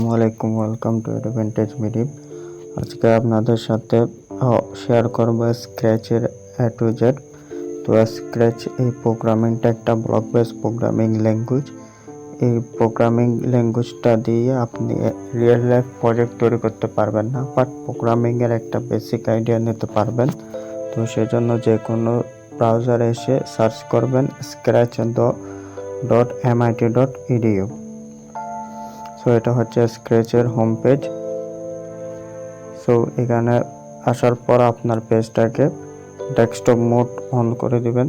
আসসালামু আলাইকুম, welcome to adventure media. আজকে আপনাদের সাথে শেয়ার করব স্ক্র্যাচের এ টু জেড। তো স্ক্র্যাচ এই প্রোগ্রামিংটা একটা ব্লক বেস প্রোগ্রামিং ল্যাঙ্গুয়েজ। এই প্রোগ্রামিং ল্যাঙ্গুয়েজটা দিয়ে আপনি রিয়েল লাইফ প্রজেক্ট তৈরি করতে পারবেন না, বাট প্রোগ্রামিংয়ের একটা বেসিক আইডিয়া নিতে পারবেন। তো সেজন্য যে কোনো ব্রাউজারে এসে সার্চ করবেন scratch.mit.edu। সো এটা হচ্ছে স্ক্র্যাচের হোম পেজ। সো এখানে আসার পর আপনার পেজটাকে ডেস্কটপ মোড অন করে দিবেন।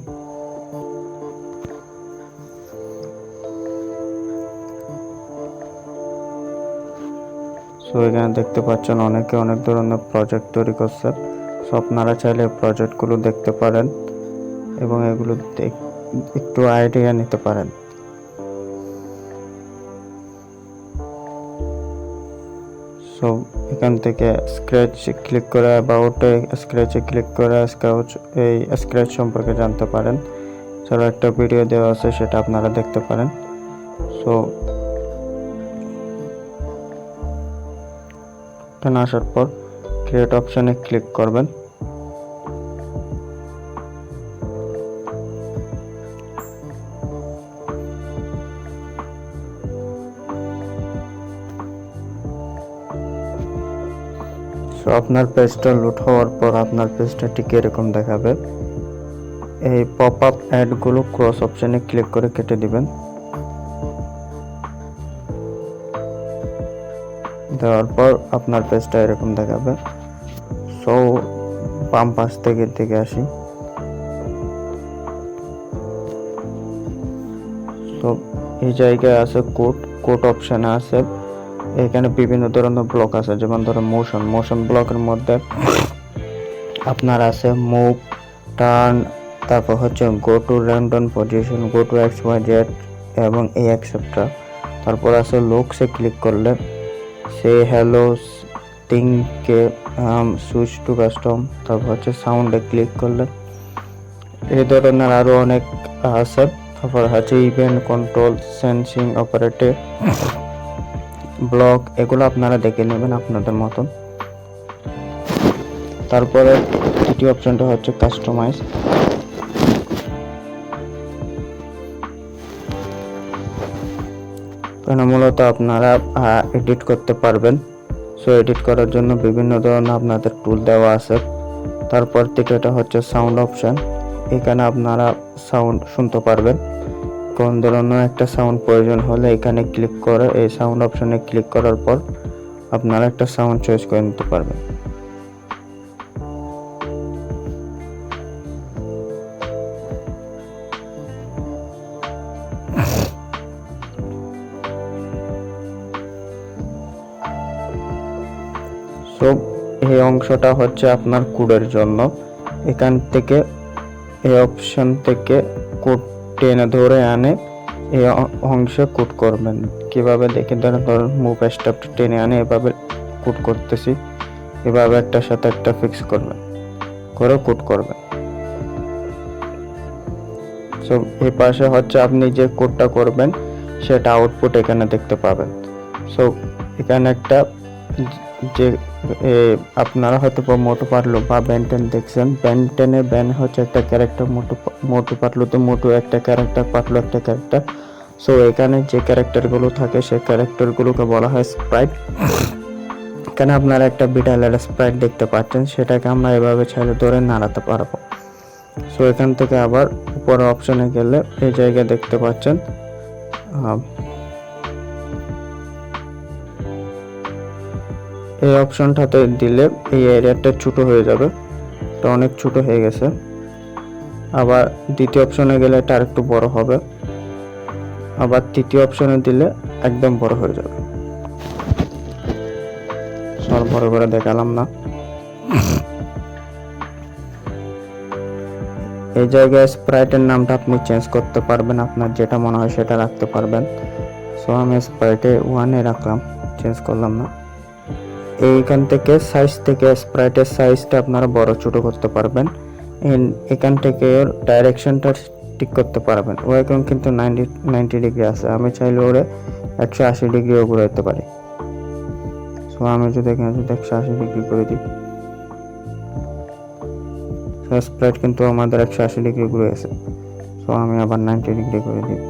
সো এখানে দেখতে পাচ্ছেন অনেকে অনেক ধরনের প্রজেক্ট তৈরি করছে। সো আপনারা চাইলে প্রজেক্টগুলো দেখতে পারেন এবং এগুলো একটু আইডিয়া নিতে পারেন। সো এখান থেকে স্ক্র্যাচ ক্লিক করে অ্যাবাউটে স্ক্র্যাচে ক্লিক করে এই স্ক্র্যাচ সম্পর্কে জানতে পারেন। চলো একটা ভিডিও দেওয়া আছে, সেটা আপনারা দেখতে পারেন। সো এখানে আসার পর ক্রিয়েট অপশানে ক্লিক করবেন। সো আপনার পেজটা লোড হওয়ার পর আপনার পেজটা ঠিক এরকম দেখাবে। এই পপ আপ অ্যাডগুলো ক্রস অপশানে ক্লিক করে কেটে দিবেন। দেওয়ার পর আপনার পেজটা এরকম দেখাবে। সো বাম পাশ থেকে দিকে আসি। তো এই জায়গায় আছে কোড অপশানে আছে। এখানে বিভিন্ন ধরনের ব্লক আছে, যেমন ধরো মোশন ব্লকের মধ্যে আপনার আছে মুভ, টার্ন, তারপর হচ্ছে go to random position, go to X Y Z এবং এই এক্সেট্রা। তারপর আছে লুকসে ক্লিক করলে সে হ্যালো থিংকে সুইচ টু কাস্টম, তারপর হচ্ছে সাউন্ডে ক্লিক করলে এই ধরনের আরও অনেক আছে। তারপর হচ্ছে event control, sensing, operative block, এগুলো আপনারা দেখে নেবেন আপনাদের মতন। তারপরে তৃতীয় অপশনটা হচ্ছে কাস্টমাইজ। এখানে মূলত আপনারা এডিট করতে পারবেন। সো এডিট করার জন্য বিভিন্ন ধরনের আপনাদের টুল দেওয়া আছে। তারপর তৃতীয়টা হচ্ছে সাউন্ড অপশন। এখানে আপনারা সাউন্ড শুনতে পারবেন। কোন ধরনের একটা সাউন্ড প্রয়োজন হলে এখানে ক্লিক করে এই সাউন্ড অপশনে ক্লিক করার পর আপনারা একটা সাউন্ড চয়েস করে নিতে পারবেন। সো এই অংশটা হচ্ছে আপনার কোডের জন্য। এখান থেকে এই অপশন থেকে কোড টেনে ধরে আনে এই অংশে কোড করবেন। কিভাবে দেখে ধরুন মুভ স্টেপ টেনে আনে এভাবে কোড করতেছি, এভাবে একটার সাথে একটা ফিক্স করবেন, করে কোড করবেন। সো এই পাশে হচ্ছে আপনি যে কোডটা করবেন সেটা আউটপুট এখানে দেখতে পাবেন। সো এখানে একটা যে আপনারা হয়তো মোটু পাতলু বা বেনটেন দেখছেন। বেনটেনে বেন হচ্ছে একটা ক্যারেক্টার, মোটু পাতলুতে মোটু একটা ক্যারেক্টার, পাতলু একটা ক্যারেক্টার। সো এখানে যে ক্যারেক্টারগুলো থাকে সেই ক্যারেক্টারগুলোকে বলা হয় স্প্রাইট। এখানে আপনারা একটা বিড়ালের স্প্রাইট দেখতে পাচ্ছেন, সেটাকে আমরা এভাবে চাইলে ধরে নাড়াতে পারবো। সো এখান থেকে আবার উপরে অপশনে গেলে এই জায়গায় দেখতে পাচ্ছেন এই অপশনটাতে দিলে এই এরিয়াটা ছোট হয়ে যাবে। এটা অনেক ছোট হয়ে গেছে। আবার দ্বিতীয় অপশনে গেলে এটা আরেকটু বড় হবে। আবার তৃতীয় অপশনে দিলে একদম বড় হয়ে যাবে। সব বড় করে দেখালাম না। এই জায়গায় স্প্রাইটের নামটা আপনি চেঞ্জ করতে পারবেন, আপনার যেটা মনে হয় সেটা রাখতে পারবেন। সো আমি স্প্রাইটে 1 রাখলাম, চেঞ্জ করলাম না। এইখান থেকে সাইজ থেকে স্প্রাইটের সাইজটা আপনারা বড় ছোট করতে পারবেন। এখান থেকে ডাইরেকশনটা ঠিক করতে পারবেন। ও এখন কিন্তু 90 ডিগ্রি আছে, আমি চাইলে ওরে 180 ডিগ্রিও ঘুরাইতে পারি। সো আমি যদি এখানে যদি 180 ডিগ্রি করে দিই, স্প্রাইট কিন্তু আমাদের 180 ডিগ্রি ঘুরে আছে। সো আমি আবার 90 ডিগ্রি করে দিই।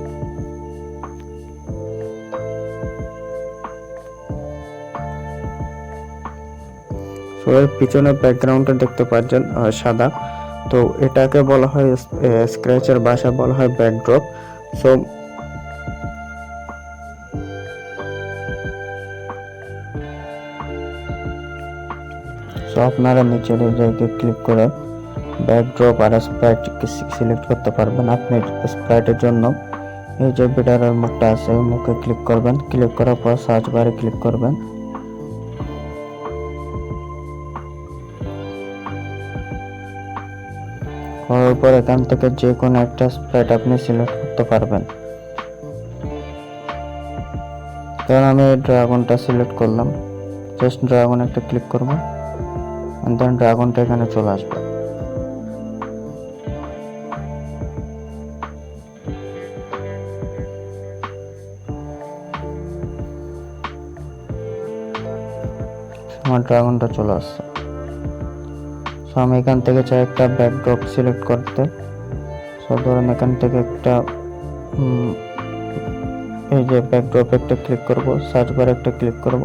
সো এর পিছনের ব্যাকগ্রাউন্ডটা দেখতে পাচ্ছেন সাদা, তো এটাকে বলা হয় স্ক্র্যাচের ভাষায় বলা হয় ব্যাকড্রপ। সো আপনারা নিচের এই জায়গায় ক্লিক করে ব্যাকড্রপ আর স্প্রাইট সিলেক্ট করতে পারবেন। আপনি স্প্রাইটের জন্য এই যে বিটারের মুখটা আছে, এই মুখে ক্লিক করবেন, ক্লিক করার পর সার্চ বারে ক্লিক করবেন। করার পর এখান থেকে যে কোনো একটা স্প্রাইট আপনি সিলেক্ট করতে পারবেন। কারণ আমি এই ড্রাগনটা সিলেক্ট করলাম, জাস্ট ড্রাগন একটা ক্লিক করব, দেন ড্রাগনটা এখানে চলে আসবে। আমার ড্রাগনটা চলে আসছে। সো আমি এখান থেকে চাই একটা ব্যাকড্রপ সিলেক্ট করতে। সো ধরুন এখান থেকে একটা এই যে ব্যাকড্রপ একটা ক্লিক করব, সার্চ বারে একটা ক্লিক করব।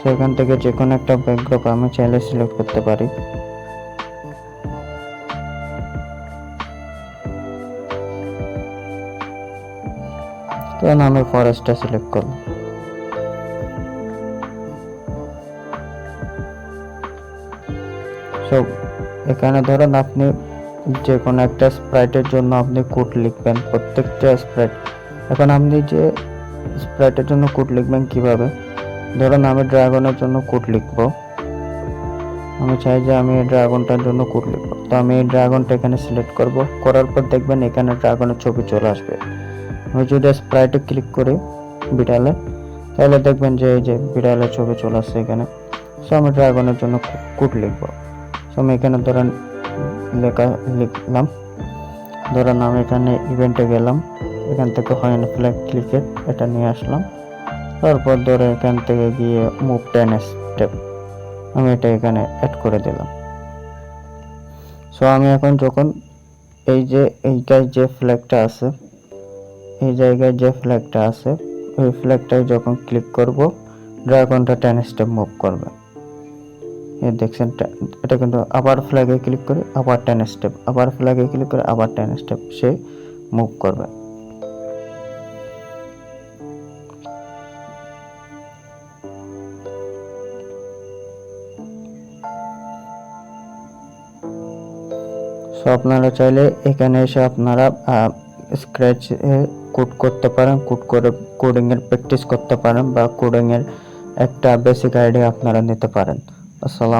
সেখান থেকে যে কোনো একটা ব্যাকড্রপ আমি চাইলে সিলেক্ট করতে পারি। তখন আমি ফরেস্টটা সিলেক্ট করব। সো এখানে ধরেন আপনি যে কোনো একটা স্প্রাইটের জন্য আপনি কোড লিখবেন, প্রত্যেকটা স্প্রাইট। এখন আপনি যে স্প্রাইটের জন্য কোড লিখবেন কিভাবে, ধরুন আমি ড্রাগনের জন্য কোড লিখবো, আমি চাই যে আমি ড্রাগনটার জন্য কোড লিখবো। তো আমি এই ড্রাগনটা এখানে সিলেক্ট করব, করার পর দেখবেন এখানে ড্রাগনের ছবি চলে আসবে। আমি যদি স্প্রাইটে ক্লিক করি বিড়ালে, তাহলে দেখবেন যে এই যে বিড়ালের ছবি চলে আসছে এখানে। সো আমি ড্রাগনের জন্য কোড লিখবো। সো আমি এখানে ধরেন লিখলাম, ধরেন আমি এখানে ইভেন্টে গেলাম, এখান থেকে হয়েন ফ্ল্যাগ ক্লিকেট এটা নিয়ে আসলাম। তারপর ধরে এখান থেকে গিয়ে মুভ 10 স্টেপ আমি এটা এখানে অ্যাড করে দিলাম। সো আমি এখন যখন এই যে এইটায় যে ফ্ল্যাগটা আছে, এই জায়গায় যে ফ্ল্যাগটা আছে, ওই ফ্ল্যাগটায় যখন ক্লিক করব, ড্রাগনটা 10 স্টেপ মুভ করবে। এই দেখছেন, এটা কিন্তু আবার ফ্ল্যাগে ক্লিক করে আবার 10 স্টেপ, আবার ফ্ল্যাগে ক্লিক করে আবার 10 স্টেপ সে মুভ করবে। সো আপনারা চাইলে এখানে এসে আপনারা স্ক্র্যাচ কোড করতে পারেন, কোড করে কোডিং এর প্র্যাকটিস করতে পারেন, বা কোডিং এর একটা বেসিক আইডিয়া আপনারা নিতে পারেন। আসসালাম।